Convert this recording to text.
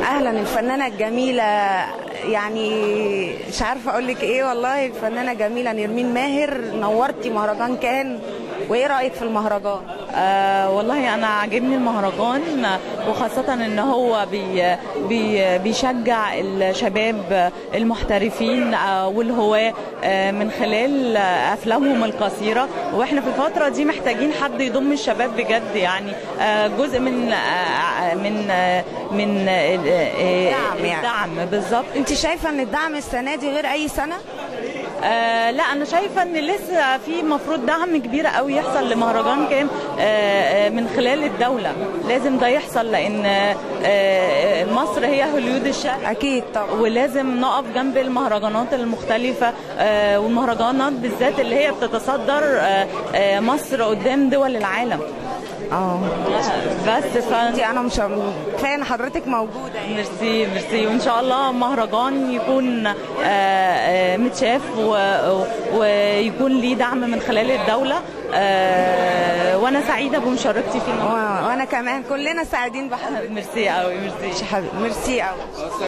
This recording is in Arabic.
اهلا الفنانه الجميله، يعني مش عارفه اقول لك ايه، والله الفنانه جميله نرمين ماهر، نورتي مهرجان كان. وايه رايك في المهرجان؟ والله انا عاجبني المهرجان، وخاصه ان هو بيشجع الشباب المحترفين والهواة من خلال افلامهم القصيره، واحنا في الفتره دي محتاجين حد يضم الشباب بجد، يعني جزء من الدعم بالظبط. انت شايفه ان الدعم السنه دي غير اي سنه؟ لا، انا شايفه ان لسه في مفروض دعم كبير قوي يحصل لمهرجان كام من خلال الدوله. لازم ده يحصل، لان مصر هي هوليود الشرق اكيد طبعا، ولازم نقف جنب المهرجانات المختلفه، والمهرجانات بالذات اللي هي بتتصدر مصر قدام دول العالم. بس انا مش كفايه ان حضرتك موجوده يعني. ميرسي، وان شاء الله مهرجان يكون متشاف ويكون ليه دعم من خلال الدوله، وانا سعيده بمشاركتي فيه. وانا كمان، كلنا سعيدين بحضرتك. ميرسي قوي. ميرسي قوي.